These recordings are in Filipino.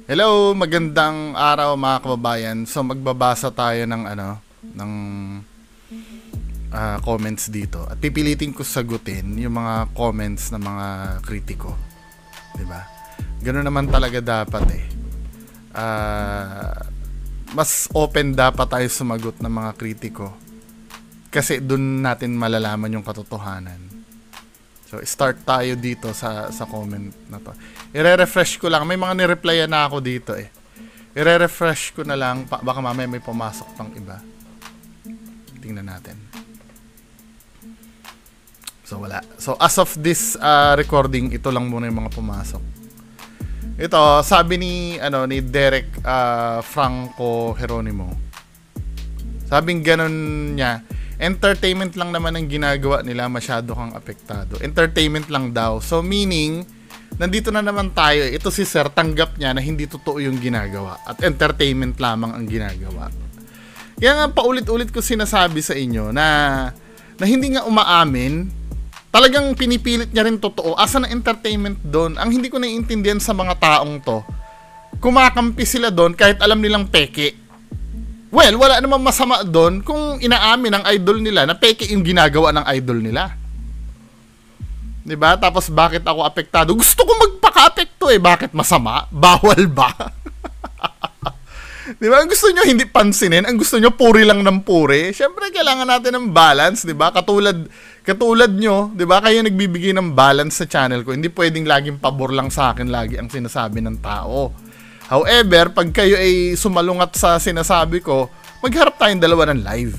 Hello, magandang araw mga kababayan. So magbabasa tayo ng ng comments dito at pipilitin ko sagutin yung mga comments ng mga kritiko, 'di ba? Ganoon naman talaga dapat eh. Mas open dapat tayo sumagot ng mga kritiko kasi doon natin malalaman yung katotohanan. So, start tayo dito sa comment na to. I-refresh ko lang. May mga nireplyan na ako dito eh. I-refresh ko na lang. Baka mamaya may pumasok pang iba. Tingnan natin. So, wala. So, as of this recording, ito lang muna yung mga pumasok. Ito, sabi ni Derek Franco Geronimo. Sabing ganun niya, entertainment lang naman ang ginagawa nila, masyado kang apektado. Entertainment lang daw. So meaning, nandito na naman tayo. Ito si Sir, tanggap niya na hindi totoo yung ginagawa. At entertainment lamang ang ginagawa. Kaya nga paulit-ulit ko sinasabi sa inyo na hindi nga umaamin. Talagang pinipilit niya rin totoo. Asa na entertainment doon? Ang hindi ko naiintindihan sa mga taong to, kumakampi sila doon kahit alam nilang peke. Well, wala namang masama doon kung inaamin ng idol nila na peke yung ginagawa ng idol nila. 'Di ba? Tapos bakit ako apektado? Gusto ko magpaka-apekto eh. Bakit masama? Bawal ba? 'Di ba? Ang gusto nyo hindi pansinin, ang gusto nyo puri lang ng puri. Syempre kailangan natin ng balance, 'di ba? Katulad nyo, 'di ba? Kayo nagbibigay ng balance sa channel ko. Hindi pwedeng laging pabor lang sa akin lagi ang sinasabi ng tao. However, pag kayo ay sumalungat sa sinasabi ko, magharap tayong dalawa ng live.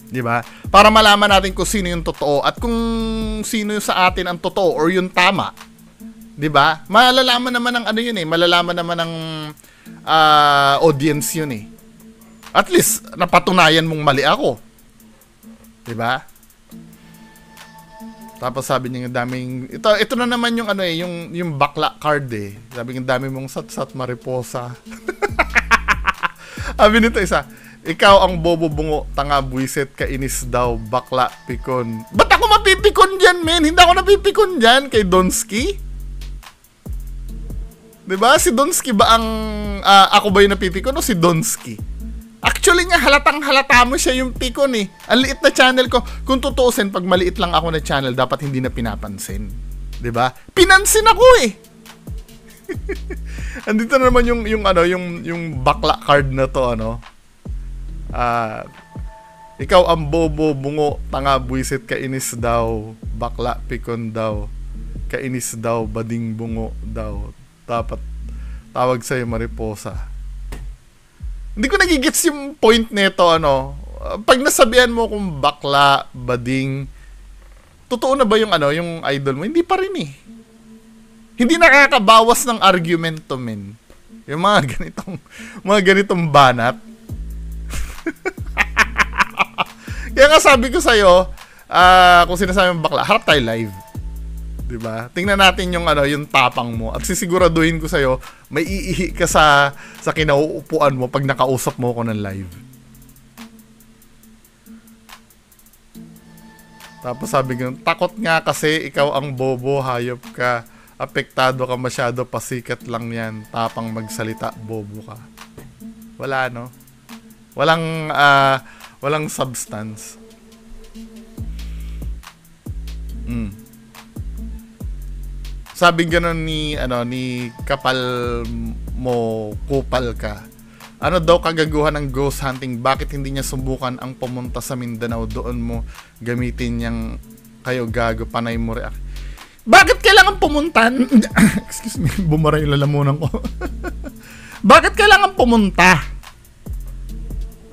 'Di ba? Para malaman natin kung sino yung totoo at kung sino sa atin ang totoo or yung tama. 'Di ba? Malalaman naman ng yun eh, malalaman naman ng audience yun eh. At least napatunayan mong mali ako. 'Di ba? Tapos sabi niya ng daming ito na naman yung yung bakla card eh. Sabi ng dami mong sat-sat mariposa. Sabi nito isa, ikaw ang bobo bungo, tanga buwisit, kainis daw, bakla pikon. Ba't ako mapipikon diyan, men? Hindi ako napipikon diyan kay Donsky. 'Di ba? Si Donsky ba ang ako ba yung napipikon o si Donsky? Actually nga, halatang-halata mo siya yung pikon eh. Ang liit na channel ko. Kung tutuusin, pag maliit lang ako na channel, dapat hindi na pinapansin. 'Di ba? Pinansin ako eh. Andito na naman yung bakla card na to, ikaw ang bobo, bungo, tanga, buwisit, kainis daw, bakla, pikon daw, kainis daw, bading bungo daw, dapat tawag sa'yo mariposa. Hindi ko nagigets yung point nito, pag nasabihan mo kung bakla, bading, totoo na ba yung yung idol mo? Hindi pa rin eh. Hindi nakakabawas ng argumento, men. Yung mga ganitong banat. Kaya nga sabi ko sa'yo, kung sinasabi mong bakla, harap tayo live. 'Di ba? Tingnan natin yung yung tapang mo at sisiguraduhin ko sa'yo, may iihi ka sa kinauupuan mo pag nakausap mo ako ng live. Tapos sabi ko, takot nga kasi ikaw ang bobo, hayop ka. Apektado ka masyado, pasikat lang yan. Tapang magsalita, bobo ka. Wala, no? Walang substance. Sabi gano'n ni kapal mo, kupal ka. Ano daw kagaguhan ng ghost hunting? Bakit hindi niya subukan ang pumunta sa Mindanao? Doon mo gamitin yang kayo gago, panay mo react. Bakit kailangan pumunta? Excuse me, bumara yung lalamunan ko. Bakit kailangan pumunta?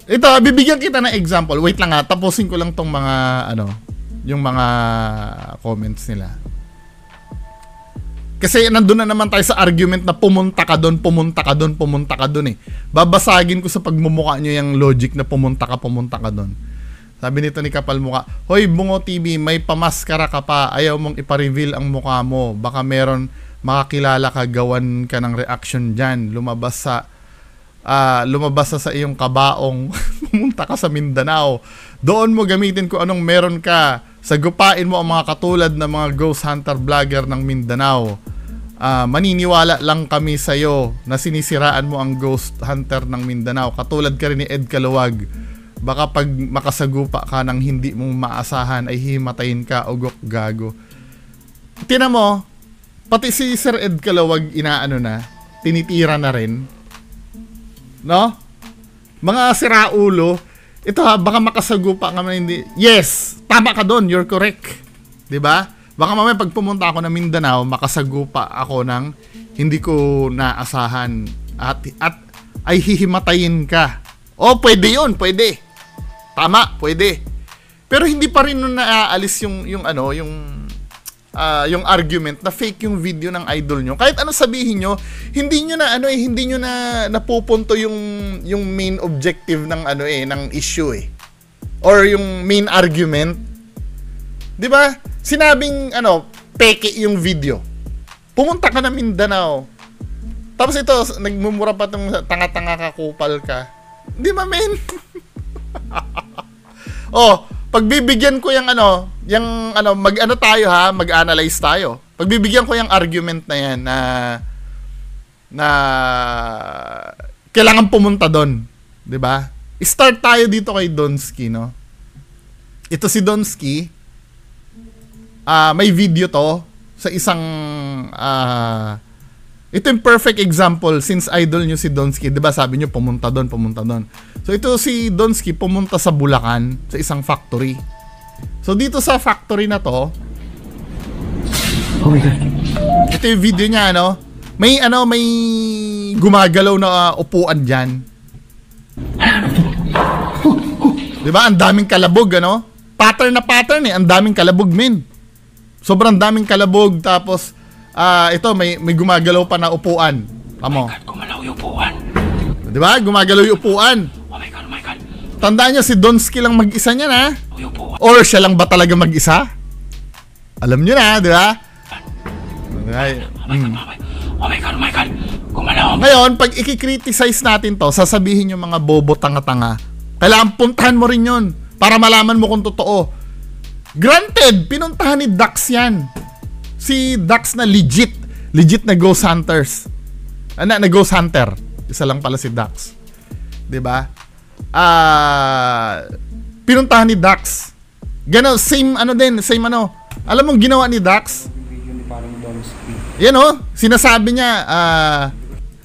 Ito, bibigyan kita ng example. Wait lang tapusin ko lang tong mga yung mga comments nila. Kasi nandun na naman tayo sa argument na pumunta ka doon eh. Babasagin ko sa pagmumukha nyo yung logic na pumunta ka doon. Sabi nito ni Kapal Mukha, Hoy Bungo TV, may pamaskara ka pa, ayaw mong ipa-reveal ang mukha mo. Baka meron makakilala ka, gawan ka ng reaction dyan. Lumabas sa iyong kabaong, pumunta ka sa Mindanao. Doon mo gamitin kung anong meron ka. Sagupain mo ang mga katulad ng mga ghost hunter vlogger ng Mindanao. maniniwala lang kami sa'yo na sinisiraan mo ang ghost hunter ng Mindanao. Katulad ka rin ni Ed Caluwag. Baka pag makasagupa ka ng hindi mong maasahan ay himatayin ka, ugok gago. Tingnan mo, pati si Sir Ed Caluwag inaano na, tinitira na rin. No? Mga siraulo, ito ha, baka makasagupa ka man hindi. Yes, tama ka doon, you're correct. 'Di ba? Baka mamaya pag pumunta ako ng Mindanao, makasagupa ako ng hindi ko naasahan at ay hihimatayin ka. Oh, pwede 'yun, pwede. Tama, pwede. Pero hindi pa rin naaalis yung argument na fake yung video ng idol nyo. Kahit ano sabihin nyo, hindi nyo na napupunto yung main objective ng ng issue or yung main argument. 'Di ba? Sinabing peke yung video. Pumunta ka na Mindanao. Tapos ito, nagmumura pa tong tanga-tanga ka, kupal ka. Di ba, men? Oh, pagbibigyan ko mag-ano tayo ha, mag-analyze tayo. Pagbibigyan ko yung argument na yan na kailangan pumunta doon, 'di ba? Start tayo dito kay Donsky, no? Ito si Donsky, may video to sa isang ito yung perfect example since idol nyo si Donsky, 'di ba? Sabi nyo pumunta doon. So ito si Donsky pumunta sa Bulacan sa isang factory. So dito sa factory na to, oh my God. Ito yung video niya, may gumagalaw na upuan diyan. 'Di ba? Ang daming kalabog, Pattern na pattern ang daming kalabog, men. Sobrang daming kalabog, tapos ito may gumagalaw pa na upuan. Tamo. Oh my God, gumalaw yung upuan. 'Di ba? Gumagalaw yung upuan. Oh my God. Tandaan niyo si Donsky lang mag-isa niyan, ha? Or siya lang ba talaga mag-isa? Alam niyo na, 'di ba? Oh my God. Gumalaw. Ngayon, pag i-criticize natin 'to, sasabihin yung mga bobo tanga-tanga. Kailangan puntahan mo rin 'yon para malaman mo kung totoo. Granted, pinuntahan ni Dax yan. Si Dax na legit na ghost hunters. Na ghost hunter. Isa lang pala si Dax. 'Di ba? Pinuntahan ni Dax. Gano, same. Alam mo ginawa ni Dax? Video ni parang Donsky. Yan sinasabi niya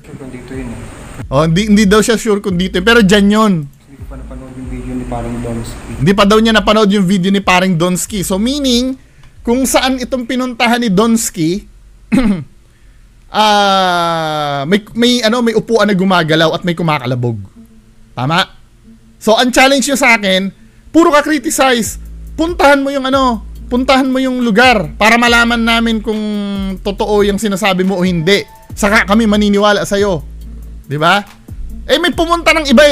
Sure kung dito yun Oh, hindi daw siya sure kung dito, pero diyan 'yon. Hindi ko pa napanood yung video ni parang Donsky. Hindi pa daw niya napanood yung video ni paring Donsky. So meaning, kung saan itong pinuntahan ni Donsky, may upuan na gumagalaw at may kumakalabog. Tama? So ang challenge niyo sa akin, puro ka criticize. Puntahan mo yung lugar para malaman namin kung totoo yung sinasabi mo o hindi. Saka kami maniniwala sa iyo. 'Di ba? May pumunta ng iba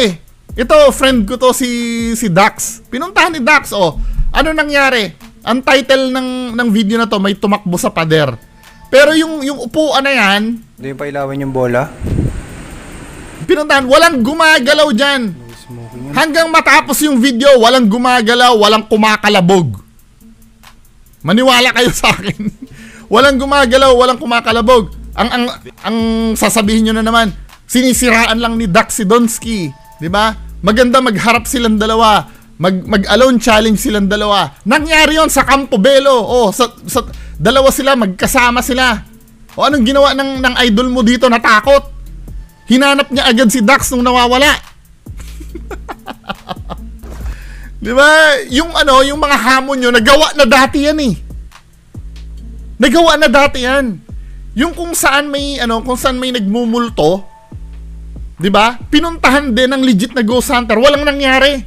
Ito, friend ko to si Dax. Pinuntahan ni Dax, Ano nangyari? Ang title ng video na to, may tumakbo sa pader. Pero yung upuan na yan, Hindi yung pailawan yung bola? Pinuntahan, walang gumagalaw dyan. Hanggang matapos yung video, walang gumagalaw, walang kumakalabog. Maniwala kayo sa akin. Walang gumagalaw, walang kumakalabog. Ang sasabihin nyo na naman, sinisiraan lang ni Dax si Donsky. 'Di ba? Maganda magharap silang dalawa. Mag-alone challenge silang dalawa. Nangyari 'yon sa Campo Belo. Sa dalawa sila, magkasama sila. Anong ginawa ng idol mo dito? Natakot. Hinanap niya agad si Dax nung nawawala. 'Di ba? Yung mga hamon niyo, nagawa na dati 'yan . Nagawa na dati 'yan. Yung kung saan may nagmumulto, 'di ba? Pinuntahan din ng legit na ghost hunter, walang nangyari.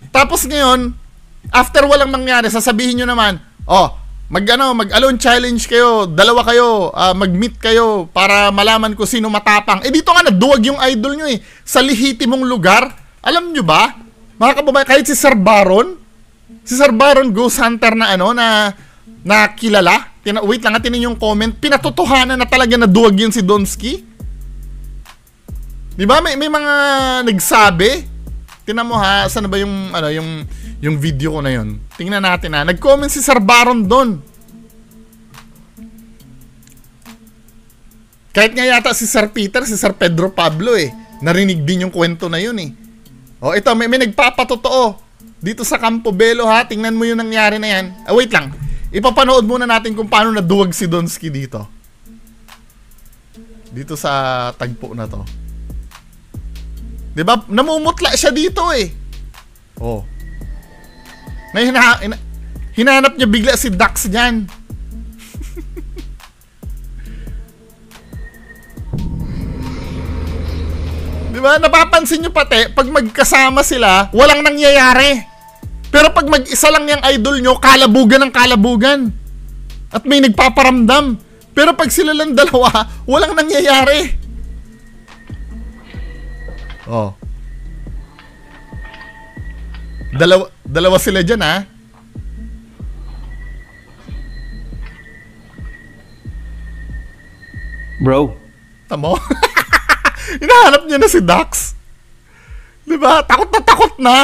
Tapos ngayon, after walang nangyari, sasabihin niyo naman, mag-alone challenge kayo, dalawa kayo, mag-meet kayo para malaman ko sino matapang. Dito nga naduwag yung idol niyo sa lehitimong lugar. Alam niyo ba? Mga kababayan, kahit si Sir Baron ghost hunter na kilala. Wait lang, natin yung comment. Pinatotohanan na talaga na duwag yun si Donsky. Di ba? May mga nagsabi. Tingnan mo ha, saan ba yung video ko na yun? Tingnan natin ha. Nag-comment si Sir Baron doon. Kahit nga yata si Sir Peter, si Sir Pedro Pablo narinig din yung kwento na yun O, ito, may nagpapatotoo dito sa Campo Belo, ha. Tingnan mo yung nangyari na yan. Wait lang. Ipapanood muna natin kung paano naduwag si Donsky dito. Dito sa tagpo na to. Diba? Namumutla siya dito Oh. Ngayon, hinanap niya bigla si Dax dyan. Diba? Napapansin nyo pati, pag magkasama sila, walang nangyayari. Pero pag mag-isa lang yung idol nyo, kalabugan ng kalabugan. At may nagpaparamdam. Pero pag sila lang dalawa, walang nangyayari. Oh. Dalawa sila dyan, ha? Bro. Tamo? Hinahanap niya na si Dax. Diba? Takot na takot na.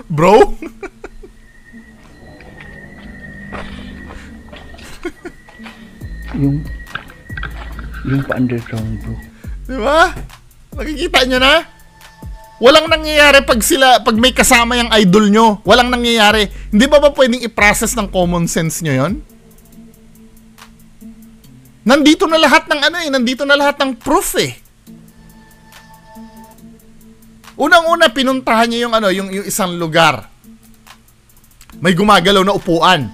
Bro? yung pa-underground, bro. Diba? Nakikita niyo na? Walang nangyayari pag may kasama yung idol nyo. Walang nangyayari. Hindi ba pwedeng i-process ng common sense nyo yon? Nandito na lahat ng nandito na lahat ng proof Unang-una, pinuntahan niya yung isang lugar. May gumagalaw na upuan.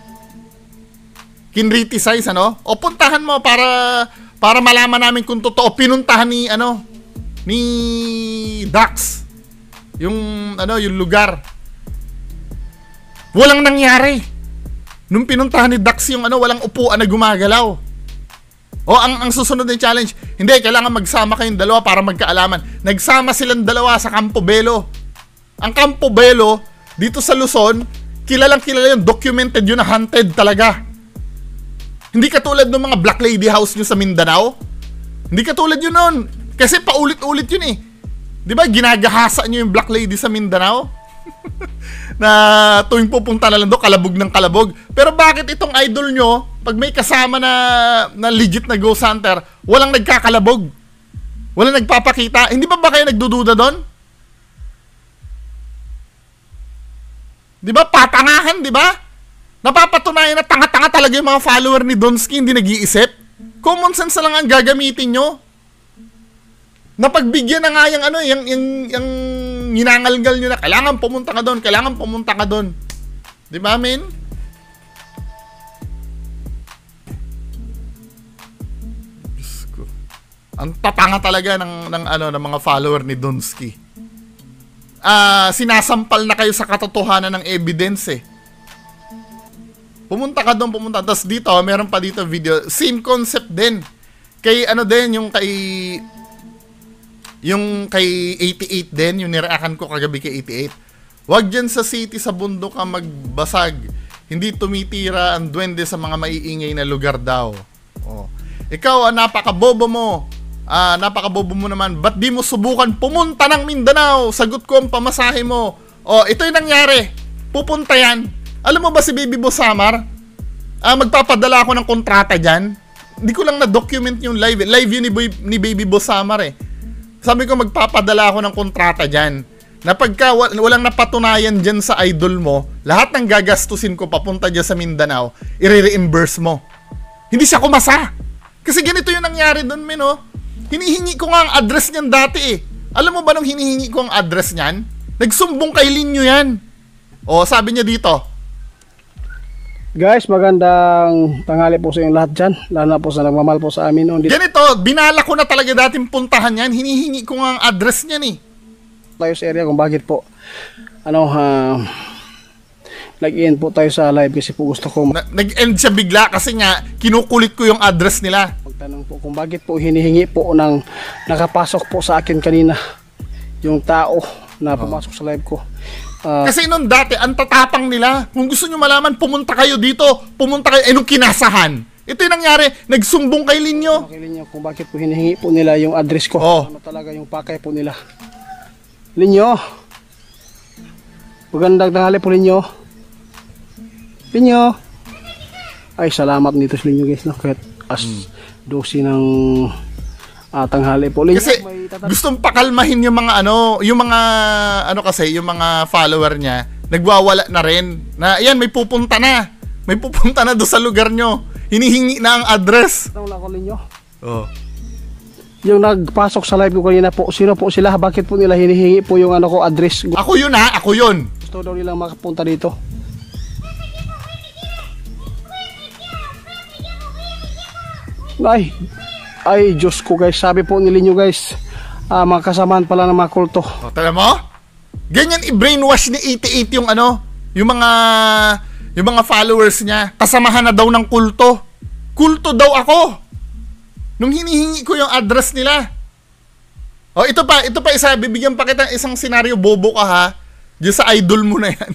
Kinriticize, O puntahan mo para malaman namin kung totoo. Pinuntahan ni Dax. Yung lugar. Walang nangyari. Nung pinuntahan ni Dax walang upuan na gumagalaw. Ang susunod na challenge, hindi, kailangan magsama kayong dalawa para magkaalaman. Nagsama silang dalawa sa Campo Belo. Ang Campo Belo, dito sa Luzon, kilalang kilala yun, documented yun na haunted talaga. Hindi katulad ng mga Black Lady House nyo sa Mindanao. Hindi katulad yun nun. Kasi paulit-ulit yun Di ba, ginagahasa nyo yung Black Lady sa Mindanao? Na tuwing pupunta na lang doon, kalabog ng kalabog. Pero bakit itong idol nyo, pag may kasama na legit na ghost hunter, walang nagkakalabog? Walang nagpapakita? Hindi ba kayo nagdududa doon? Di ba, patangahan, di ba? Napapatunayan na tanga-tanga talaga yung mga follower ni Donsky, hindi nag-iisip. Common sense na lang ang gagamitin nyo. Napagbigyan na nga yung ginangalgal nyo na kailangan pumunta ka doon. Di ba, men? Diyos ko. Ang tatanga talaga ng mga follower ni Donsky. Sinasampal na kayo sa katotohanan ng evidence Pumunta ka doon. Tapos dito, meron pa dito video. Same concept din. Kay yung kay 88 din, yung niraakan ko kagabi kay 88. Wag dyan sa city, sa bundok ka magbasag. Hindi tumitira ang duwende sa mga maiingay na lugar daw. Ikaw, napakabobo mo. Napakabobo mo naman. Ba't di mo subukan pumunta ng Mindanao? Sagot ko ang pamasahe mo. Ito yung nangyari. Pupunta yan. Alam mo ba si Baby Boss Samar? Magpapadala ako ng kontrata dyan. Hindi ko lang na-document yung live. Live yun ni Baby Boss Samar Sabi ko, magpapadala ako ng kontrata dyan. Na pagka walang napatunayan dyan sa idol mo, lahat ng gagastusin ko papunta dyan sa Mindanao, i-reimburse mo. Hindi siya kumasa. Kasi ganito yung nangyari doon, men, Hinihingi ko nga ang address niyan dati Alam mo ba nung hinihingi ko ang address niyan? Nagsumbong kay Linyo yan. Sabi niya dito. Guys, magandang tanghali po sa inyong lahat dyan. Lalo na po sa nagmamahal po sa amin. Ganito, binala ko na talaga dating puntahan yan. Hinihingi ko nga ang address niyan tayo sa area kung bakit po nag-end po tayo sa live kasi po gusto ko nag-end siya bigla kasi nga kinukulit ko yung address nila. Magtanong po kung bakit po hinihingi po ng nakapasok po sa akin kanina yung tao na pumasok sa live ko. Kasi nung dati, ang tatapang nila. Kung gusto nyo malaman, pumunta kayo dito. Pumunta kayo. Nung kinasahan. Ito yung nangyari. Nagsumbong kay Linyo. Kay Linyo kung bakit po hinihingi po nila yung address ko. Ano talaga yung pakay po nila. Linyo. Magandang tanghali po, Linyo. Linyo. Ay, salamat nito sa Linyo guys, no? Kahit dosi ng tanghali po. Linyo, Kasi gustong pakalmahin yung mga yung mga follower niya, nagwawala na rin. Na ayan, may pupunta na. May pupunta na doon sa lugar nyo. Hinihingi na ang address. Tanong lang ko Linyo. Oh. Yung nagpasok sa live ko kanina po, sino po sila? Bakit po nila hinihingi po yung address? Ako yun ha, ako yun. Gusto daw nilang makapunta dito. Ay, Diyos ko guys, sabi po nila nyo guys, mga kasamaan pala ng mga kulto. O, tala mo? Ganyan i-brainwash ni 88 yung mga followers niya. Kasamahan na daw ng kulto. Kulto daw ako. Nung hinihingi ko yung address nila. O, ito pa isa, bibigyan pa kita isang senaryo, bobo ka ha. Diyan sa idol mo na yan.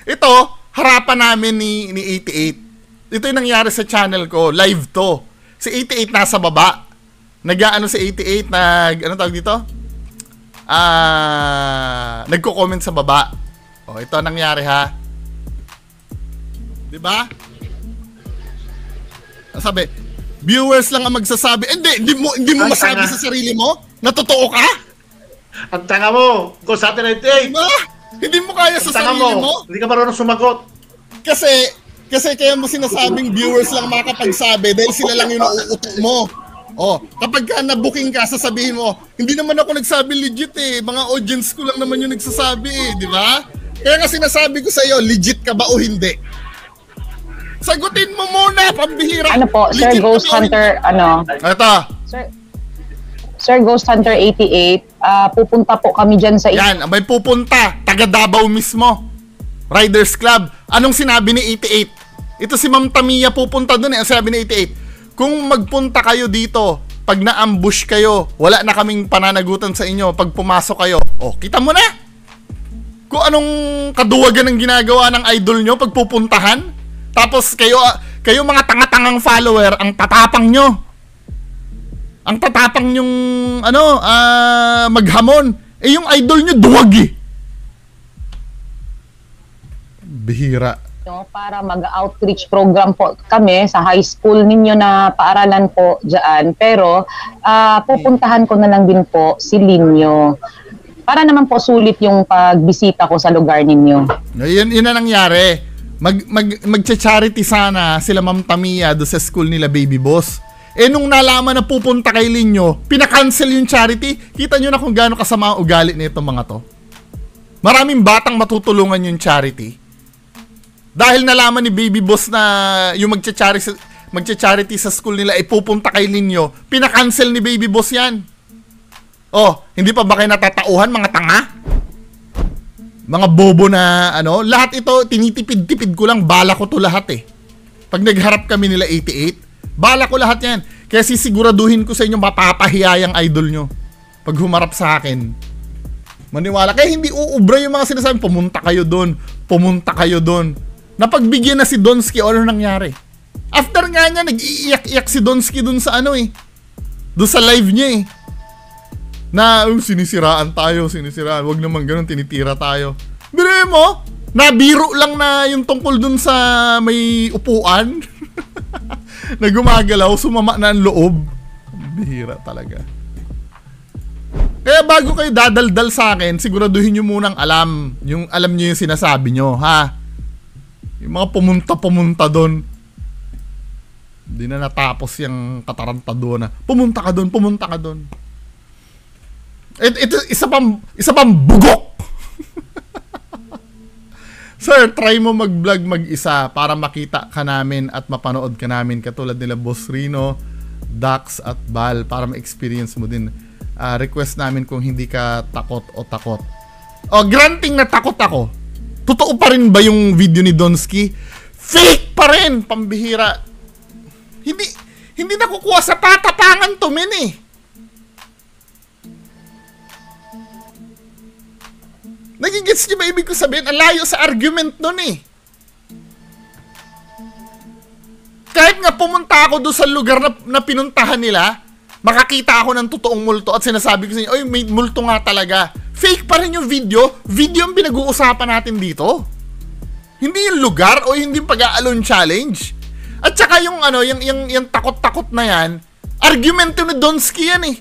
Ito, harapan namin ni 88. Ito yung nangyari sa channel ko, live to. Si 88 nasa baba. Nag-ano si 88, ano tawag dito? Nagko-comment sa baba. O, ito nangyari ha. 'Di ba? Sabi, viewers lang ang magsasabi. Hindi mo masabi sa sarili mo? Na totoo ka? Ang tanga mo! Go sa atin 88! Diba? Hindi mo kaya sa Ang tanga sarili mo? Hindi ka marunong sumagot. Kasi kaya mo sinasabing viewers lang makakapagsabi dahil sila lang yung nauuto mo. Oh, kapag ka na-booking ka, sasabihin mo, hindi naman ako nagsabi legit eh. Mga audience ko lang naman yung nagsasabi eh, di ba? Kaya nga sinasabi ko sa iyo, legit ka ba o hindi? Sagutin mo muna, pambihira. Ano po, Sir Ghost Hunter, Ito. Sir Ghost Hunter 88, pupunta po kami dyan sa... Yan, may pupunta. Taga Davao mismo. Riders Club. Anong sinabi ni 88? Ito si Ma'am Tamiya pupunta dun eh. Ang sabi ni 88, kung magpunta kayo dito, pag na-ambush kayo, wala na kaming pananagutan sa inyo. Pag pumasok kayo, kita mo na. Kung anong kaduwagan ang ginagawa ng idol nyo pag pupuntahan. Tapos kayo mga tanga-tangang follower, ang tatapang nyo. Ang tatapang yung maghamon. Yung idol nyo duwag eh. Bihira. Para mag-outreach program po kami sa high school ninyo na paaralan po dyan. Pero pupuntahan ko na lang din po si Linyo. Para naman po sulit yung pagbisita ko sa lugar ninyo. Yun na nangyari. Magcha-charity sana sila Ma'am Tamiya do sa school nila Baby Boss. Nung nalaman na pupunta kay Linyo, pinakancel yung charity. Kita nyo na kung gaano kasama ang ugali nito mga to. Maraming batang matutulungan yung charity. Dahil nalaman ni Baby Boss na yung magcha-charity sa school nila ay pupunta kay Linyo, pinakancel ni Baby Boss yan. Hindi pa ba kayo natatauhan mga tanga? Mga bobo na lahat ito tinitipid-tipid ko lang, bala ko to lahat eh. Pag nagharap kami nila 88, bala ko lahat yan. Kaya sisiguraduhin ko sa inyo mapapahiya yung idol nyo pag humarap sa akin. Maniwala. Kaya hindi uubra yung mga sinasabi, pumunta kayo doon. Napagbigyan na si Donsky, ano nangyari? After nga niya, nag-iiyak-iyak si Donsky dun sa doon sa live niya eh. Na, sinisiraan tayo. Wag naman ganun, tinitira tayo. Bire mo, nabiro lang na yung tungkol dun sa may upuan. Na gumagalaw, sumama na ang loob. Bihira talaga. Kaya bago kayo dadaldal sa akin, siguraduhin nyo munang alam nyo yung sinasabi nyo, ha? Yung mga pumunta doon. Hindi na natapos yung katarantaduan na, pumunta ka doon. Ito, isa pang bugok. Sir, try mo mag-vlog mag-isa para makita ka namin at mapanood ka namin katulad nila Boss Rino, Dax at Bal para ma-experience mo din. Request namin kung hindi ka takot. Granting na takot ako. Totoo pa rin ba yung video ni Donsky? Fake pa rin, pambihira. Hindi nakukuha sa tatapangan to, men eh. Nagigets niyo ba ibig ko sabihin? Ang layo sa argument nun eh. Kahit nga pumunta ako doon sa lugar na pinuntahan nila, makakita ako ng totoong multo at sinasabi ko sa inyo, oy, may multo nga talaga. Fake pa rin yung video. Video ang pinag-uusapan natin dito. Hindi yung lugar o hindi yung pag-aalon challenge. At saka yung ano, yung takot-takot na yan, argumento ni Donsky yan eh.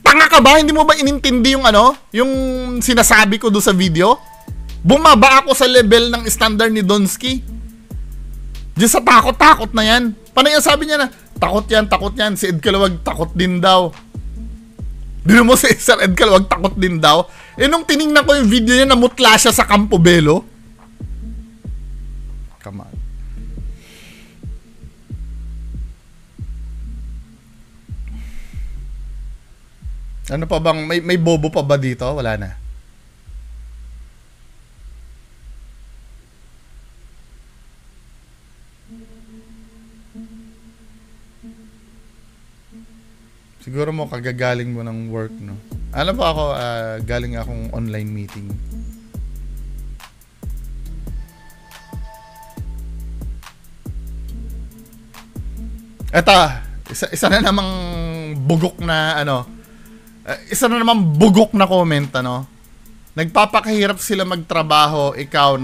Tanga ka ba? Hindi mo ba inintindi yung ano, yung sinasabi ko doon sa video? Bumaba ako sa level ng standard ni Donsky. Diyan sa takot-takot na yan. Paano yung sabi niya na, takot yan. Si Ed Calawag takot din daw. Di mo si Sir Ed Calawag takot din daw. Nung tiningnan ko yung video niya, namutla siya sa Campo Belo. Come on. Ano pa bang, may bobo pa ba dito? Wala na. Siguro mo kagagaling mo ng work, no? Alam pa ako, galing akong online meeting. Eto, isa na namang bugok na ano, isa na namang bugok na comment, ano? Nagpapakahirap sila magtrabaho, ikaw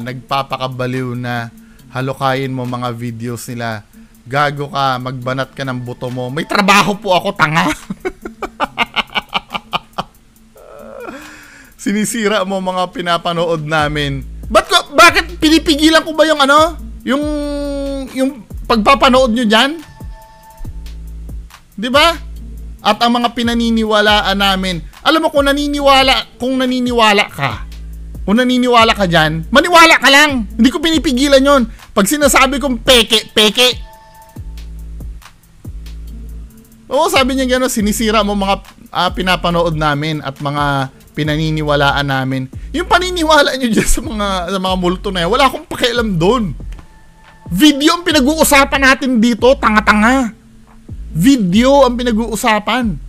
nagpapakabaliw na halukayin mo mga videos nila. Gago ka, magbanat ka ng buto mo. May trabaho po ako, tanga. Sinisira mo mga pinapanood namin. Bakit pinipigilan ko ba yung ano? Yung pagpapanood nyo dyan? Di ba? At ang mga pinaniniwalaan namin. Alam mo, kung naniniwala ka dyan, maniwala ka lang. Hindi ko pinipigilan yon. Pag sinasabi kong peke. Oo, sabi niya gano'n, sinisira mo mga pinapanood namin at mga pinaniniwalaan namin. Yung paniniwala niyo dyan sa mga multo na yan, wala akong pakialam doon. Video ang pinag-uusapan natin dito, tanga-tanga. Video ang pinag-uusapan.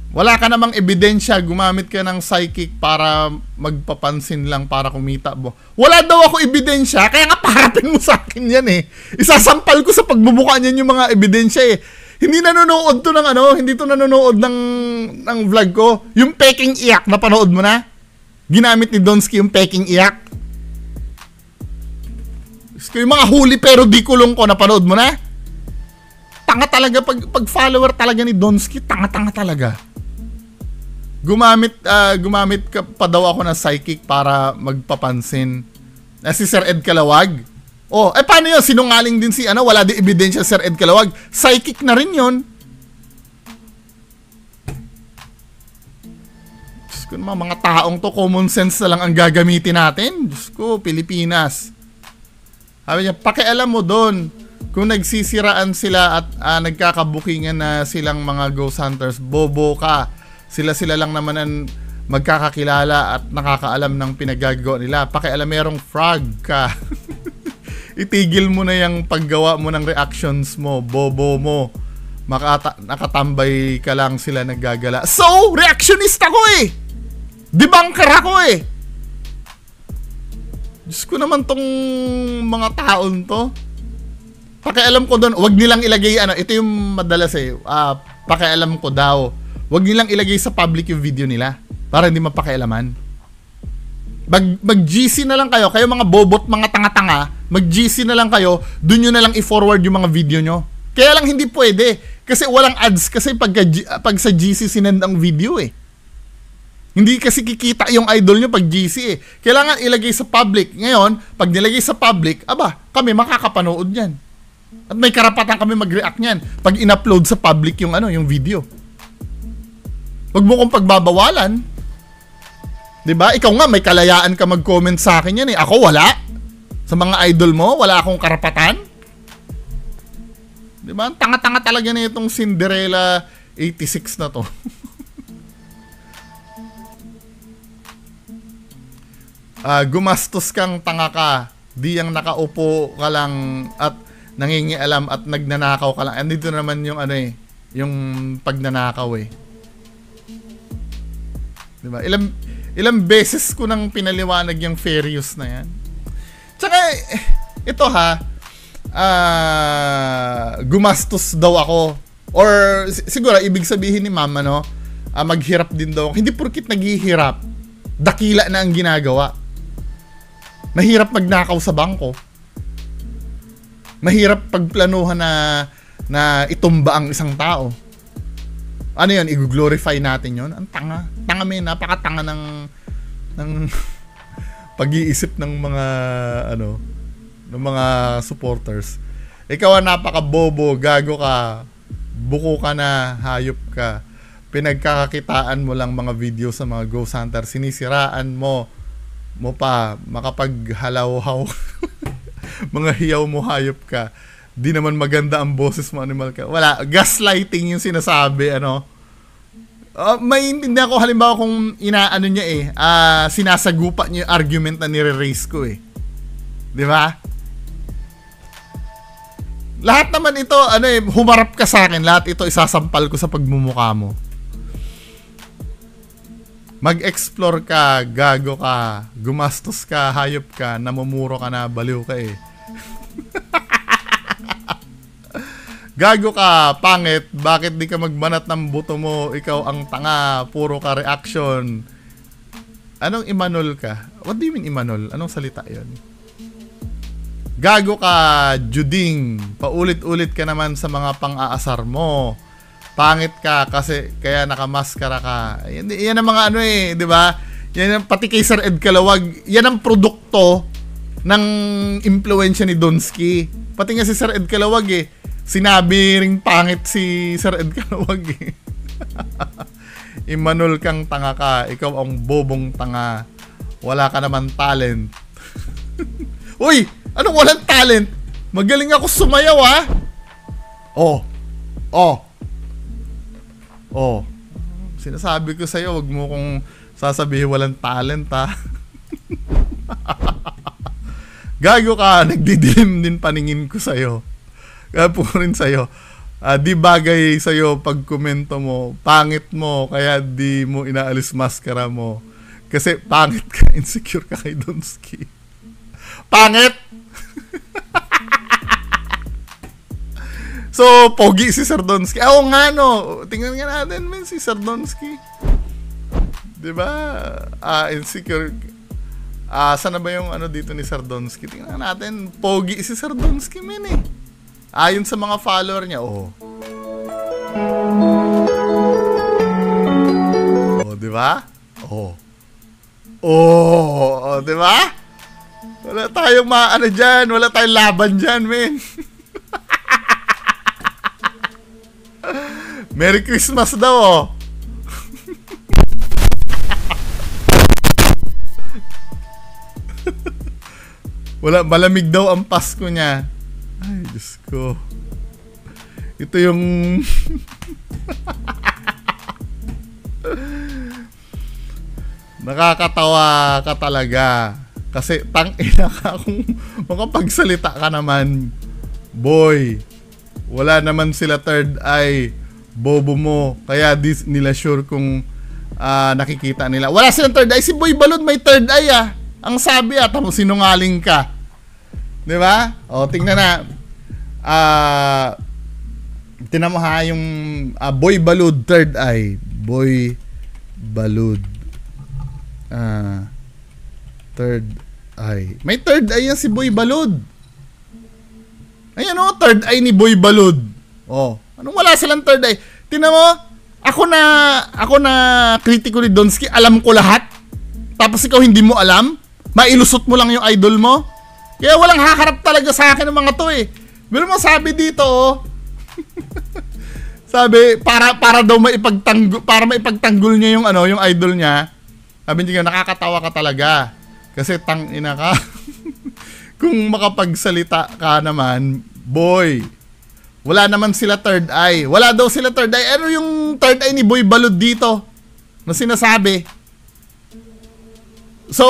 Wala ka namang ebidensya, gumamit ka ng psychic para magpapansin lang, para kumita mo. Wala daw ako ebidensya, kaya nga paharapin mo sa akin yan eh. Isasampal ko sa pagbubuka niyan yung mga ebidensya eh. Hindi nanonood to ng ano, hindi to nanonood ng vlog ko. Yung peking iyak, napanood mo na? Ginamit ni Donsky yung peking iyak. Yung mga huli pero di kulong ko, napanood mo na? Tanga talaga, pag follower talaga ni Donsky, tanga-tanga talaga. Gumamit ka pa daw ako ng psychic para magpapansin. Si Sir Ed Calawag. Oh, paano yun? Sinungaling din si ano? Wala din ebidensya Sir Ed Calawag. Psychic na rin yun. Diyos ko naman, mga taong to, common sense na lang ang gagamitin natin. Diyos ko, Pilipinas. Sabi niya, pakialam mo doon. Kung nagsisiraan sila at nagkakabukingan na silang mga ghost hunters, bobo ka. Sila lang naman ang magkakakilala at nakakaalam ng pinagagawa nila. Pakialam, merong frog ka. Itigil mo na yung paggawa mo ng reactions mo, bobo mo. Nakatambay ka lang, sila naggagala. So, reactionist ako eh! Debunker ako eh! Diyos ko naman tong mga taon to. Pakialam ko doon, wag nilang ilagay, ito yung madalas eh, pakialam ko daw. Wag nilang ilagay sa public yung video nila para hindi mapakialaman. Mag-GC na lang kayo mga bobot, mga tanga-tanga, mag-GC na lang kayo, dun nyo na lang i-forward yung mga video nyo. Kaya lang hindi pwede, kasi walang ads, kasi pag sa GC sinend ang video eh. Hindi kasi kikita yung idol nyo pag GC eh. Kailangan ilagay sa public. Ngayon, pag nilagay sa public, kami makakapanood yan. At may karapatan kami mag-react niyan pag in-upload sa public yung video. Wag mo kong pagbabawalan. 'Di ba? Ikaw nga may kalayaan ka mag-comment sa akin yan eh. Ako wala. Sa mga idol mo, wala akong karapatan. 'Di ba? Tanga-tanga talaga na itong Cinderella 86 na 'to. Gumastos kang tanga ka. Di yang nakaupo ka lang at nangingialam at nagnanakaw ka lang. Andito naman yung yung pagnanakaw eh. Diba? Ilang beses ko nang pinaliwanag yung fair use na yan. Tsaka, ito gumastos daw ako. Or, siguro, ibig sabihin ni mama, maghirap din daw ako. Hindi porkit naghihirap, dakila na ang ginagawa. Mahirap magnakaw sa bangko. Mahirap pagplanuhan na itumba ang isang tao. Ano yun? I-glorify natin yun? Ang tanga. Tanga may napakatanga ng pag-iisip ng mga ng mga supporters. Ikaw ang napaka-bobo, gago ka, buko ka na, hayop ka. Pinagkakakitaan mo lang mga video sa mga Ghost Hunter. Sinisiraan mo pa, makapaghalaw-haw. Mga hiyaw mo, hayop ka. Di naman maganda ang boses mo, animal ka. Wala, gaslighting yung sinasabi, maintindihan ko halimbawa kung inaano niya sinasagupa niya yung argument na nire-raise ko Di ba? Lahat naman ito, humarap ka sa akin, lahat ito isasampal ko sa pagmumukha mo. Mag-explore ka, gago ka, gumastos ka, hayop ka, namumuro ka na, baliw ka Gago ka, pangit, bakit di ka magbanat ng buto mo, ikaw ang tanga, puro ka reaction. Anong imanol ka? What do you mean imanol? Anong salita yon? Gago ka, Juding. Paulit-ulit ka naman sa mga pang-aasar mo. Pangit ka kasi kaya nakamaskara ka. Yan ang mga di ba? Yan ang, pati kay Sir Ed Calawag, yan ang produkto ng impluwensya ni Donsky. Pati nga si Sir Ed Calawag sinabi ring pangit si Sir Ed Calawag Imanol kang tanga ka. Ikaw ang bobong tanga. Wala ka naman talent. Uy! Anong walang talent? Magaling ako sumayaw, Sinasabi ko sa'yo, wag mo kong sasabihin walang talent, Gago ka, nagdidilim din paningin ko sa'yo. Kaya po rin sa'yo. Di bagay sa'yo pag komento mo. Pangit mo, kaya di mo inaalis maskara mo. Kasi pangit ka, insecure ka kay Donsky. Pangit! So, pogi si Sir Donsky. Oo nga, tingnan nga natin, si Sir Donsky. Diba? Insecure. Sana ba yung dito ni Sir Donsky? Tingnan natin. Pogi si Sir Donsky, ayon sa mga follower niya, diba? Diba? Wala tayong dyan. Wala tayong laban dyan, Merry Christmas daw, Wala, malamig daw ang Pasko niya. Ay, Diyos ko. Ito yung nakakatawa ka talaga. Kasi tangina ka kung makapagsalita ka naman. Boy, wala naman sila third eye. Bobo mo. Kaya di nila sure kung nakikita nila. Wala silang third eye. Si Boy Balod may third eye Ang sabi tamo sinungaling ka. Di ba? Tingnan na. Tingnan mo yung Boy Balod third eye. Boy Balod. Third eye. May third eye yan si Boy Balod. Ayan third eye ni Boy Balod. Anong wala silang third eye? Tingnan mo, ako na kritiko ni Donsky, alam ko lahat. Tapos ikaw hindi mo alam? Mailusot mo lang yung idol mo? Kaya walang haharap talaga sa akin ng mga to Pero mo sabi dito sabi, para daw maipagtanggol niya yung idol niya. Sabi niya, nakakatawa ka talaga. Kasi tangina ka. Kung makapagsalita ka naman, boy, wala naman sila third eye. Wala daw sila third eye. Ano yung third eye ni Boy Balod dito? Na sinasabi? So,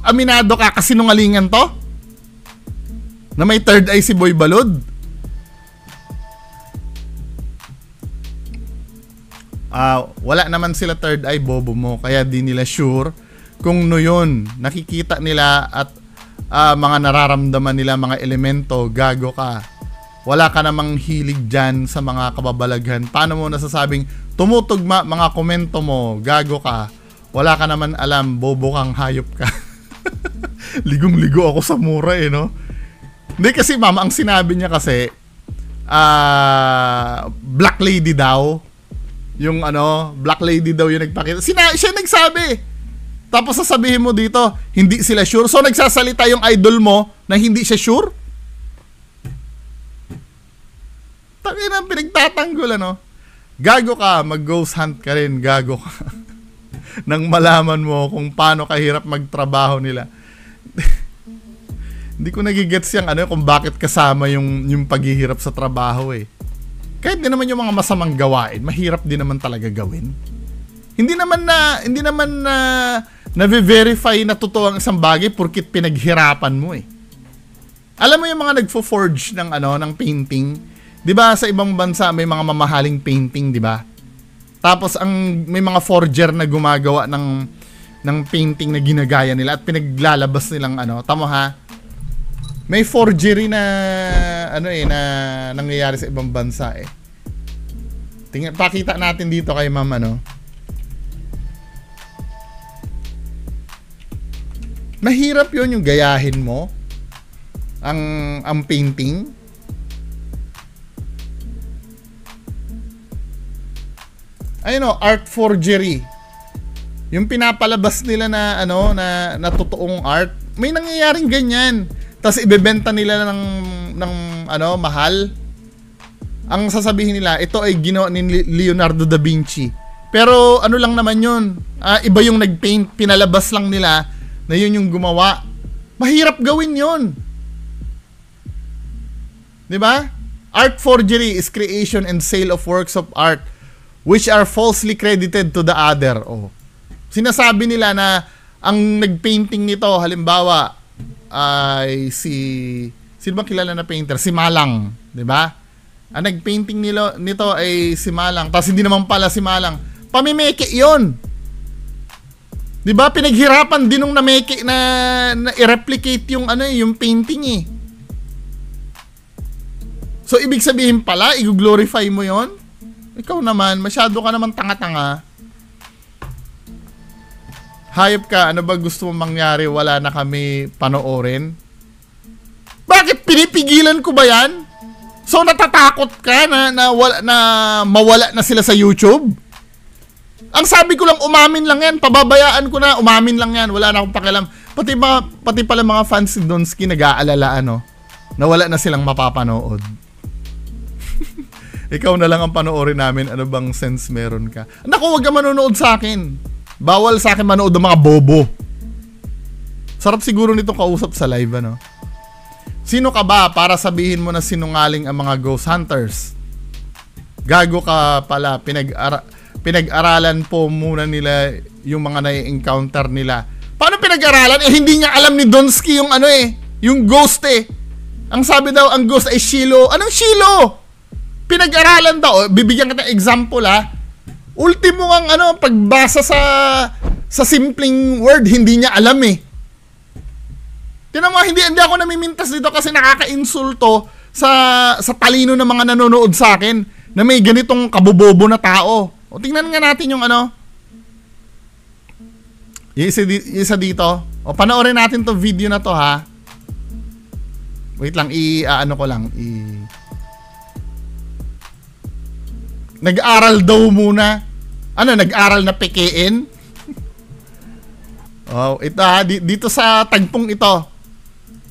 aminado ka kasi nungalingan to? Na may third eye si Boy Balod? Wala naman sila third eye, bobo mo. Kaya di nila sure kung yun. Nakikita nila at mga nararamdaman nila, mga elemento, gago ka. Wala ka namang hilig dyan sa mga kababalaghan. Paano mo nasasabing tumutugma mga komento mo, gago ka. Wala ka naman alam, bobo kang hayop ka. Ligong-ligo ako sa mura eh, no? Hindi kasi ma'am, ang sinabi niya kasi, black lady daw. Yung ano, black lady daw yung nagpakita. Siya nagsabi. Tapos sasabihin mo dito, hindi sila sure. So nagsasalita yung idol mo na hindi siya sure? Tangina, pinagtatanggol ano? Gago ka, mag-ghost hunt ka rin, gago ka. Nang malaman mo kung paano kahirap magtrabaho nila. Hindi ko nagigets yung ano, kung bakit kasama yung paghihirap sa trabaho eh. Kahit din naman yung mga masamang gawain, mahirap din naman talaga gawin. Hindi naman na na-verify na totoo ang isang bagay porkit pinaghirapan mo eh. Alam mo yung mga nagfo-forge ng ano, ng painting, 'di ba sa ibang bansa may mga mamahaling painting, 'di ba? Tapos may mga forger na gumagawa ng painting na ginagaya nila at pinaglalabas nilang ano, tama ha? May forgery na ano eh na nangyayari sa ibang bansa eh. Pakita natin dito kay ma'am ano. Mahirap 'yon yung gayahin mo ang painting. Ayun o, art forgery. Yung pinapalabas nila na ano na totoong art, may nangyayaring ganyan. Tapos ibebenta nila ng ano, mahal. Ang sasabihin nila, ito ay ginawa ni Leonardo da Vinci. Pero ano lang naman 'yun? Iba yung nagpaint, pinalabas lang nila na 'yun yung gumawa. Mahirap gawin 'yun. 'Di ba? Art forgery is creation and sale of works of art which are falsely credited to the other. Oh. Sinasabi nila na ang nagpainting nito, halimbawa, ay sino bang kilala na painter? Si Malang, 'di ba? Ang nagpainting nito ay si Malang, tapos hindi naman pala si Malang. Pamimeke 'yon. 'Di ba? Pinaghirapan din nung nameke na i-replicate yung ano, yung painting eh. So ibig sabihin pala, i-glorify mo 'yon? Ikaw naman, masyado ka naman tanga-tanga. Hayop ka, ano ba gusto mong mangyari? Wala na kami panoorin. Bakit pinipigilan ko ba yan? So natatakot ka na mawala na sila sa YouTube? Ang sabi ko lang, umamin lang yan. Pababayaan ko na, umamin lang yan. Wala na akong pakialam. Pati pala mga fans ni Donsky nag-aalala ano, na wala na silang mapapanood. Ikaw na lang ang panoorin namin, ano bang sense meron ka? Naku, wag ka manonood sa akin. Bawal sa akin manood ng mga bobo. Sarap siguro nito kausap sa live, ano? Sino ka ba para sabihin mo na sinungaling ang mga ghost hunters? Gago ka pala, pinag-aralan po muna nila yung mga na-encounter nila. Paano pinag-aralan? Hindi niya alam ni Donsky yung ano eh, yung ghost eh. Ang sabi daw, ang ghost ay Shilo. Anong Shilo? Pinag-aralan daw. Bibigyan kita ng example ha. Ultimo ang ano, pagbasa sa simpleng word, hindi niya alam eh. Tinan mo, hindi ako namimintas dito kasi nakaka-insulto sa talino ng mga nanonood sa akin na may ganitong kabobobo na tao. O tingnan nga natin yung ano. Yung isa dito. O panoorin natin to video na to ha. Wait lang, ano ko lang, nag-aral daw muna. Ano, nag-aral na pekein? Oh, ito ha, dito sa tagpong ito.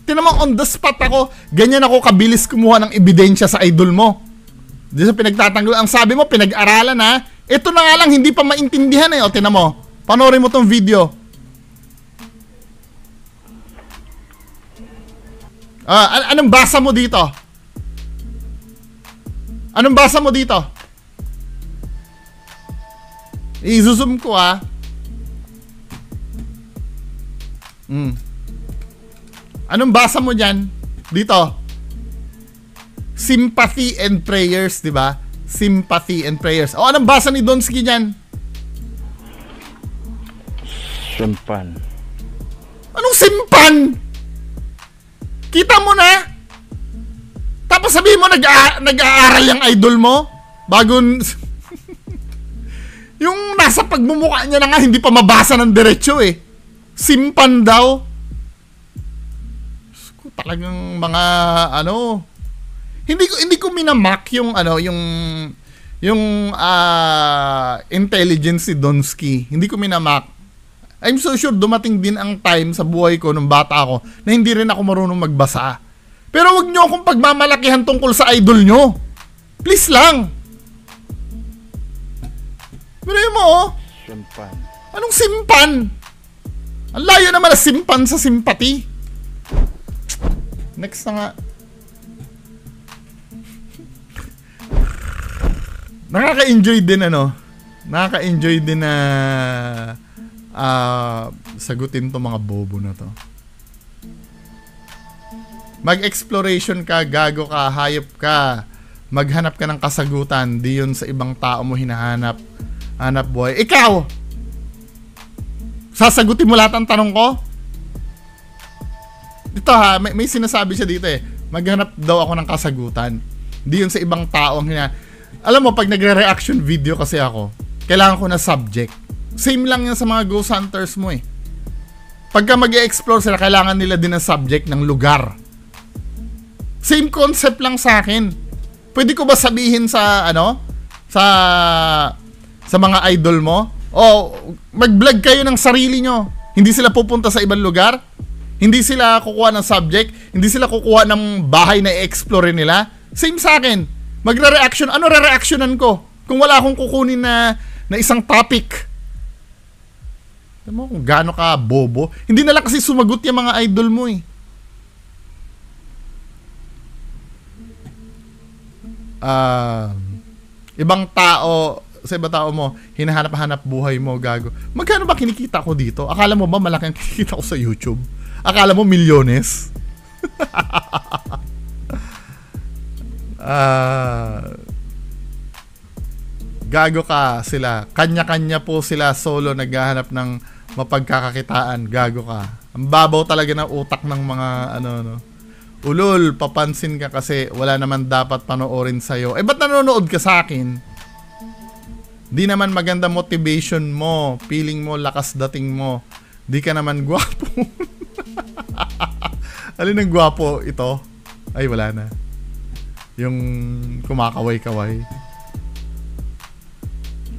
Tingnan mo, on the spot ako. Ganyan ako kabilis kumuha ng ebidensya sa idol mo. Dito sa pinagtatanggol. Ang sabi mo, pinag-aralan ha. Ito na nga lang, hindi pa maintindihan eh. O, tingnan mo. Panoorin mo tong video. Anong basa mo dito? Anong basa mo dito? I-zoom ko ha. Anong basa mo dyan? Dito. Sympathy and prayers, di ba? Sympathy and prayers. O, anong basa ni Donsky dyan? Simpan. Anong simpan? Kita mo na? Tapos sabihin mo nag-aaral yung idol mo? Bago... yung nasa nasa pagmumukha niya na nga, hindi pa mabasa ng diretsyo eh. Simpan daw. Talagang mga hindi ko minamak yung intelligence si Donsky. Hindi ko minamak. I'm so sure dumating din ang time sa buhay ko nung bata ako na hindi rin ako marunong magbasa. Pero wag niyo akong pagmamalakihan tungkol sa idol nyo. Please lang. Pero yun mo, Simpan. Anong simpan? Ang layo naman na simpan sa sympathy. Next na nga. Nakaka-enjoy din Nakaka-enjoy din na sagutin to mga bobo na to. Mag-exploration ka, gago ka, hayop ka. Maghanap ka ng kasagutan, di yun sa ibang tao mo hinahanap. Hanap buhay. Ikaw! Sasagutin mo lahat ng tanong ko? Dito ha, may sinasabi siya dito eh. Maghanap daw ako ng kasagutan. Di yun sa ibang tao ang Alam mo, pag nagre-reaction video kasi ako, kailangan ko na subject. Same lang yan sa mga ghost hunters mo eh. Pagka mag-e-explore sila, kailangan nila din ng subject ng lugar. Same concept lang sa akin. Pwede ko ba sabihin sa sa mga idol mo? O mag-vlog kayo ng sarili nyo. Hindi sila pupunta sa ibang lugar. Hindi sila kukuha ng subject. Hindi sila kukuha ng bahay na i-explore nila. Same sa akin. Magre-reaction. Ano re-reactionan ko? Kung wala akong kukunin na isang topic. Alam mo kung gaano ka bobo. Hindi na lang kasi sumagot yung mga idol mo eh. Ibang tao, sa ibang tao mo, hinahanap-hanap buhay mo, gago. Magkano ba kinikita ko dito? Akala mo ba malaki ang kinikita ko sa YouTube? Akala mo milyones? Gago ka sila. Kanya-kanya po sila solo naghahanap ng mapagkakakitaan. Gago ka. Ang babaw talaga ng utak ng mga Ulol, papansin ka kasi wala naman dapat panoorin sa'yo. Ba't nanonood ka sa akin? Di naman maganda motivation mo. Feeling mo, lakas dating mo. Di ka naman gwapo. Alin ang gwapo ito? Ay, wala na. Yung kumakaway-kaway.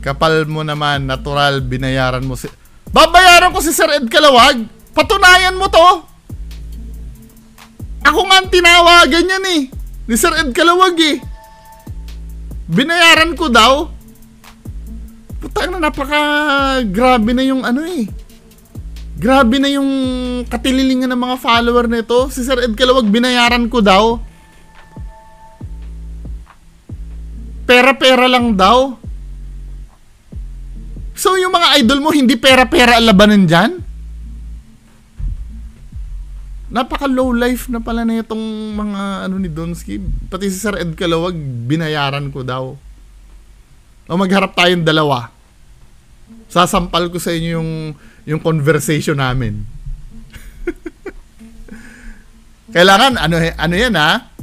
Kapal mo naman, natural, binayaran mo si... Babayaran ko si Sir Ed Kalawag! Patunayan mo to! Ako nga ang tinawagan yan eh. Ni Sir Ed Kalawag eh. Binayaran ko daw. Putang na, grabe na yung Grabe na yung katililingan ng mga follower nito. Si Sir Ed Kalawag, binayaran ko daw. Pera-pera lang daw. So yung mga idol mo, hindi pera-pera ang labanan dyan? Napaka low life na pala na itong mga ni Donsky. Pati si Sir Ed Kalawag, binayaran ko daw. O magharap tayong dalawa. Sasampal ko sa inyo yung conversation namin. Kailangan, yan ha?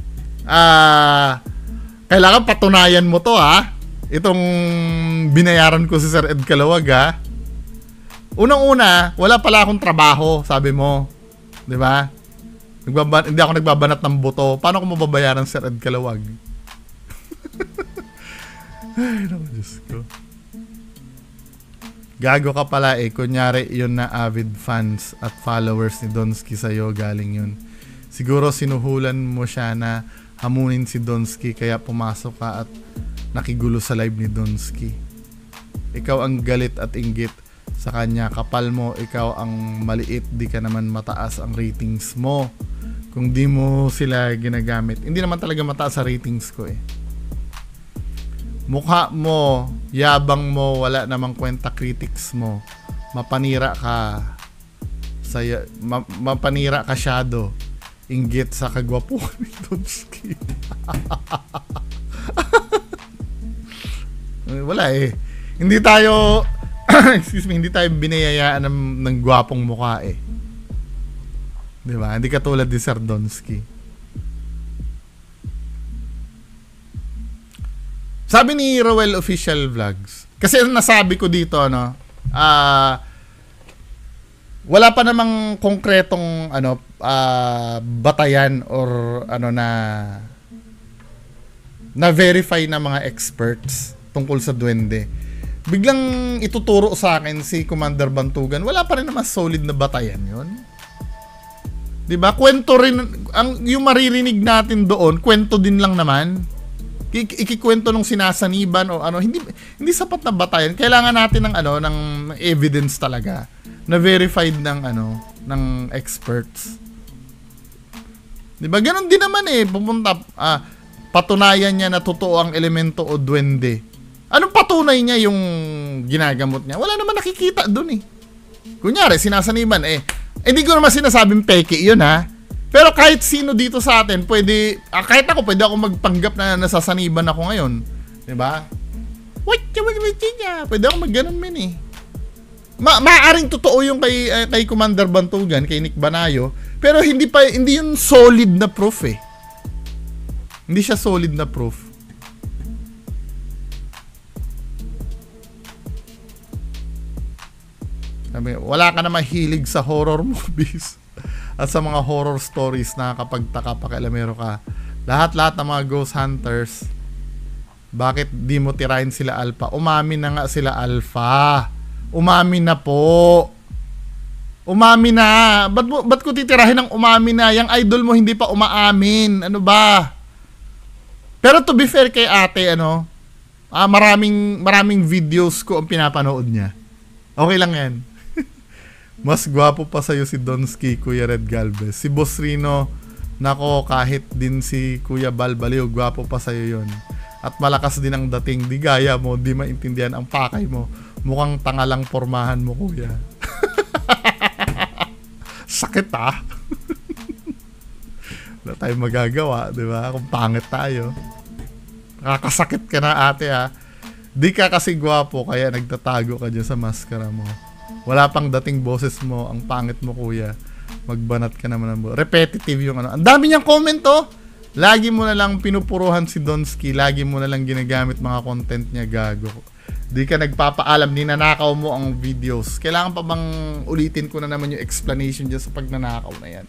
Kailangan patunayan mo to ha? Itong binayaran ko si Sir Ed Kalawag ha? Unang-una, wala pala akong trabaho, sabi mo. Diba? Hindi ako nagbabanat ng buto. Paano ko mababayaran Sir Ed Kalawag? Ay, naku, Diyos ko. Gago ka pala eh. Kunyari, yun na avid fans at followers ni Donsky sa'yo, galing yun. Siguro sinuhulan mo siya na hamunin si Donsky, kaya pumasok ka at nakigulo sa live ni Donsky. Ikaw ang galit at inggit sa kanya. Kapal mo, ikaw ang maliit, di ka naman mataas ang ratings mo. Kung di mo sila ginagamit. Hindi naman talaga mataas sa ratings ko eh. Mukha mo, yabang mo, wala namang kwenta critics mo. Mapanira ka. Mapanira ka shadow. Inggit sa kagwapuan ni Donsky. Wala eh. Hindi tayo hindi tayo binayayaan ng gwapong mukha eh. Di ba? Hindi katulad ni Sir Donsky. Sabi ni Rowell Official Vlogs, Kasi ang nasabi ko dito, ano, wala pa namang konkretong batayan or na verify na mga experts tungkol sa duwende. Biglang ituturo sa akin si Commander Bantugan, wala pa rin naman solid na batayan 'yon. 'Di ba? Kwento rin yung maririnig natin doon, kwento din lang naman. Ikikwento nung sinasaniban o hindi sapat na batayan. Kailangan natin ng evidence talaga na verified ng experts. 'Di ba? Ganon din naman pupunta patunayan niya na totoo ang elemento o duwende. Anong patunay niya yung ginagamot niya? Wala naman nakikita doon Kunyari, sinasaniban hindi ko naman sinasabing peke yun Pero kahit sino dito sa atin, pwede ako magpanggap na nasasaniban ako ngayon. Diba? Pwede ako magganon Maaring totoo yung kay Commander Bantugan, kay Nick Banayo, pero hindi yun solid na proof Hindi siya solid na proof. Wala ka na mahilig sa horror movies at sa mga horror stories na kapag pakialamero ka. Lahat ng mga ghost hunters, bakit di mo tirahin sila Alpha? Umamin na nga sila Alpha. Umamin na po. Umamin na. Ba't ko titirahin ng umamin na? Yung idol mo hindi pa umaamin. Ano ba? Pero to be fair kay ate, maraming videos ko ang pinapanood niya. Okay lang yan. Mas gwapo pa sa'yo si Donsky, Kuya Red Galvez. Si Boss Rino, nako, kahit din si Kuya Balbaliw, gwapo pa sa'yo yon. At malakas din ang dating. Di gaya mo, di maintindihan ang pakay mo. Mukhang tanga lang pormahan mo, Kuya. Sakit Wala tayong magagawa, di ba? Kung pangit tayo. Nakakasakit ka na, ate, Di ka kasi gwapo, kaya nagtatago ka dyan sa maskara mo. Wala pang dating boses mo, ang pangit mo, kuya. Magbanat ka naman ng repetitive yung Ang dami niyang comment, Lagi mo na lang pinupuruhan si Donsky, lagi mo na lang ginagamit mga content niya, gago. Di ka nagpapaalam, ninanakaw mo ang videos. Kailangan pa bang ulitin ko na naman yung explanation dyan sa pagnanakaw na yan?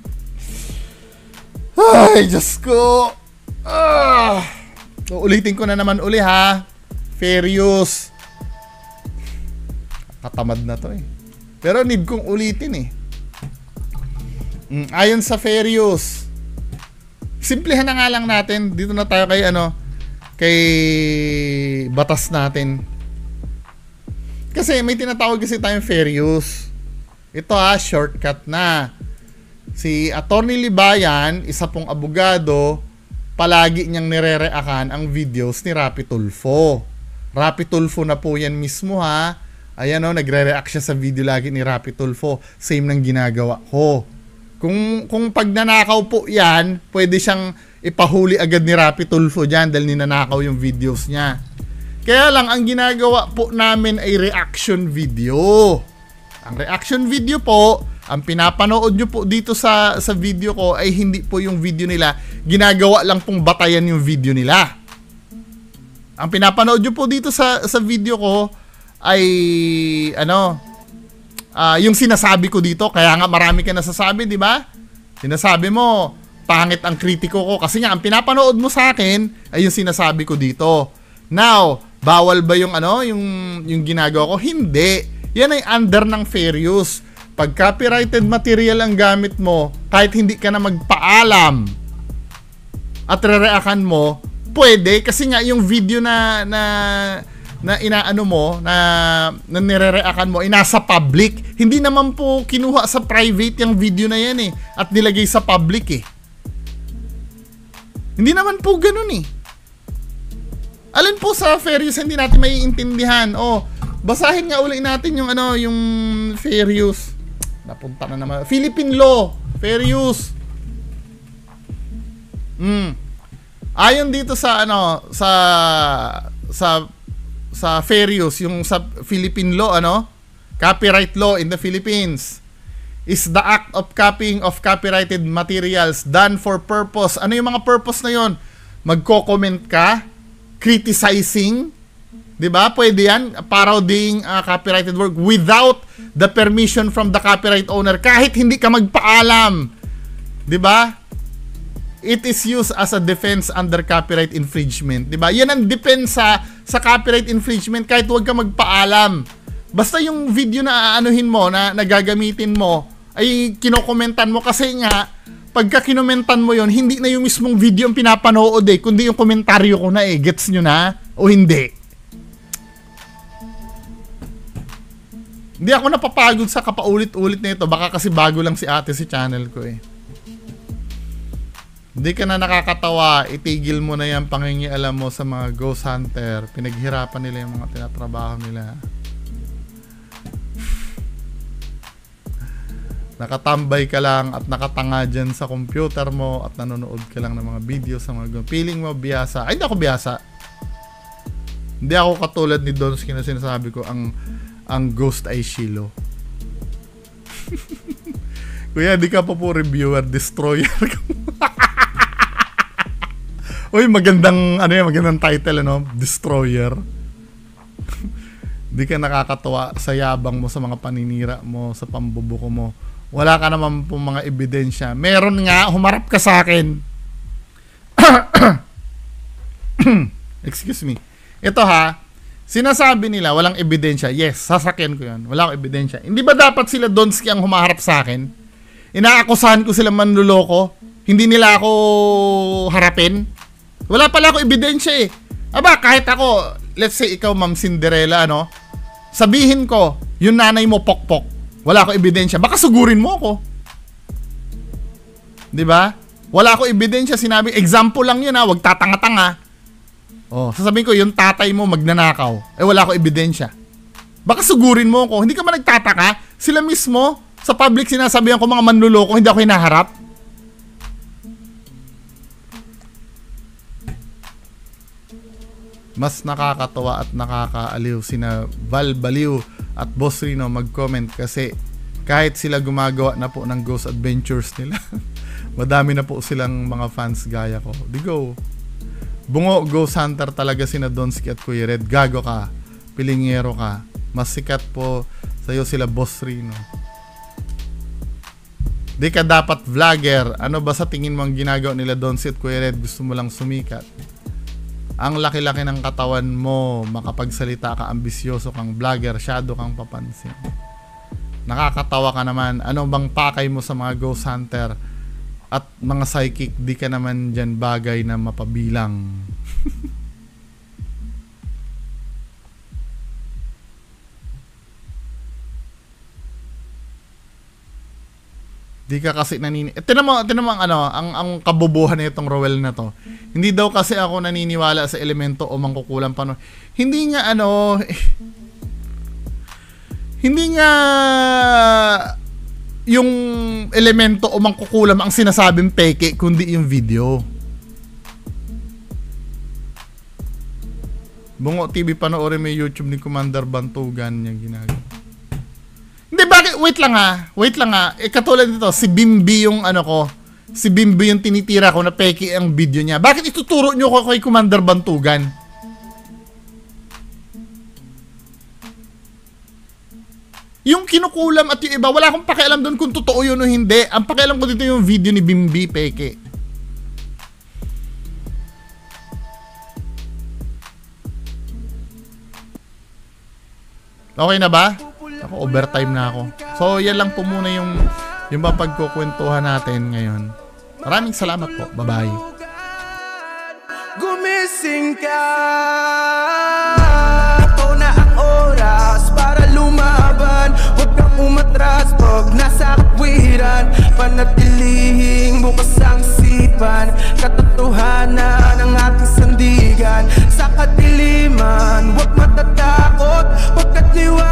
Ay, Diyos ko! Ulitin ko na naman uli, fair use. Katamad na to Pero need kong ulitin Ayon sa fair use. Simplihan na nga lang natin. Dito na tayo kay batas natin. Kasi may tinatawag kasi tayong fair use. Ito shortcut na. Si Attorney Libayan, isa pong abogado, palagi niyang nire-reakan ang videos ni Rapi Tulfo. Rapi Tulfo na po yan mismo Ayan nagre-react siya sa video lagi ni Rapi Tulfo. Same ng ginagawa ko. Kung pag nanakaw po yan, pwede siyang ipahuli agad ni Rapi Tulfo dyan dahil ninanakaw yung videos niya. Kaya lang, ang ginagawa po namin ay reaction video. Ang reaction video po, ang pinapanood nyo po dito sa video ko ay hindi po yung video nila. Ginagawa lang pong batayan yung video nila. Ang pinapanood nyo po dito sa video ko ay yung sinasabi ko dito. Kaya nga marami ka nasasabi, di ba? Sinasabi mo, pangit ang kritiko ko. Kasi nga, ang pinapanood mo sa akin ay yung sinasabi ko dito. Now, bawal ba yung ginagawa ko? Hindi. Yan ay under ng fair use. Pag copyrighted material ang gamit mo, kahit hindi ka na magpaalam at re-reaction mo, pwede. Kasi nga, yung video na inaano mo, na nire-reaction mo, nasa public. Hindi naman po kinuha sa private yung video na yan at nilagay sa public Hindi naman po ganun Alin po sa fair use hindi natin maiintindihan. Basahin nga uli natin yung yung fair use. Napunta na naman. Philippine law, fair use. Ayon dito sa sa fair use, yung sa Philippine law, copyright law in the Philippines is the act of copying of copyrighted materials done for purpose. Ano yung mga purpose na yon? Magko-comment ka, criticizing, 'Di ba? Pwede yan, parodying copyrighted work without the permission from the copyright owner kahit hindi ka magpaalam. 'Di ba? It is used as a defense under copyright infringement. 'Di ba? Yan ang depensa sa copyright infringement kahit huwag ka magpaalam. Basta yung video na aanuhin mo, na nagagamitin mo, ay kinokomentan mo kasi nga, pagka kinomentan mo yon, hindi na yung mismong video ang pinapanood kundi yung komentaryo ko na Gets nyo na? O hindi? Hindi ako napapagod sa kapaulit-ulit na ito. Baka kasi bago lang si ate si channel ko Hindi ka na nakakatawa, itigil mo na yan pangingialam mo sa mga ghost hunter. Pinaghirapan nila yung mga tinatrabaho nila. Nakatambay ka lang at nakatanga dyan sa computer mo at nanonood ka lang ng mga video sa mga feeling mo biyasa. Ay, hindi ako biyasa. Hindi ako katulad ni Donsky na sinasabi ko, ang ghost ay Shilo. Kuya, di ka pa po reviewer, destroyer ka. Uy, magandang title, Destroyer. Di ka nakakatawa sa yabang mo, sa mga paninira mo, sa pambubuko mo. Wala ka naman po mga ebidensya. Meron nga, humarap ka sa akin. Excuse me. Ito sinasabi nila walang ebidensya. Yes, sasakyan ko yan. Wala akong ebidensya. Hindi ba dapat sila Donsky ang humaharap sa akin? Inaakusahan ko sila manluloko? Hindi nila ako harapin? Wala pala ako ebidensya Aba, kahit ako, let's say ikaw Ma'am Cinderella, sabihin ko, yung nanay mo pokpok. Wala ako ebidensya. Baka sugurin mo ako. 'Di ba? Wala ako ebidensya, sinabi, example lang 'yun wag tatanga-tanga. Sasabihin ko yung tatay mo magnanakaw. Wala ako ebidensya. Baka sugurin mo ako. Hindi ka ba nagtataka? Sila mismo sa public sinasabihan ko mga manluloko, hindi ako hinaharap. Mas nakakatawa at nakakaaliw sina Val Baliw at Boss Rino mag-comment kasi kahit sila gumagawa na po ng ghost adventures nila, madami na po silang mga fans gaya ko. Di go. Bungo ghost hunter talaga sina Donsky at Kuya Red. Gago ka. Pilingero ka. Mas sikat po sa'yo sila Boss Rino. Di ka dapat vlogger. Ano ba sa tingin mo ang ginagawa nila Donsky at Kuya Red? Gusto mo lang sumikat? Ang laki-laki ng katawan mo, makapagsalita ka, ambisyoso kang vlogger, shadow kang papansin. Nakakatawa ka naman. Ano bang pakay mo sa mga ghost hunter at mga psychic? Di ka naman dyan bagay na mapabilang. Di ka kasi Tinan mo ang kabubuhan nitong Roel na to. Hindi daw kasi ako naniniwala sa elemento o mangkukulam pa. Hindi nga hindi nga yung elemento o mangkukulam ang sinasabing peke, kundi yung video. Bungo TV, panoorin mo yung YouTube ni Commander Bantugan yung ginagawa. Hindi, bakit? Wait lang katulad nito, si Bimbi yung si Bimbi yung tinitira ko na peki ang video niya. Bakit ituturo nyo ko kay Commander Bantugan? Yung kinukulam at yung iba, wala akong pakialam doon kung totoo yun o hindi. Ang pakialam ko dito yung video ni Bimbi peki. Okay na ba? Ako, overtime na ako. So, yan lang po muna yung mapagkukwentuhan natin ngayon. Maraming salamat po. Bye-bye. Gumising ka. Ito na ang oras para lumaban. Huwag kang umatras pag nasa katwiran. Panatilihing bukas ang sipan. Katotohanan ang ating sandigan. Sa kadiliman, huwag matatakot. Pagkat liwanag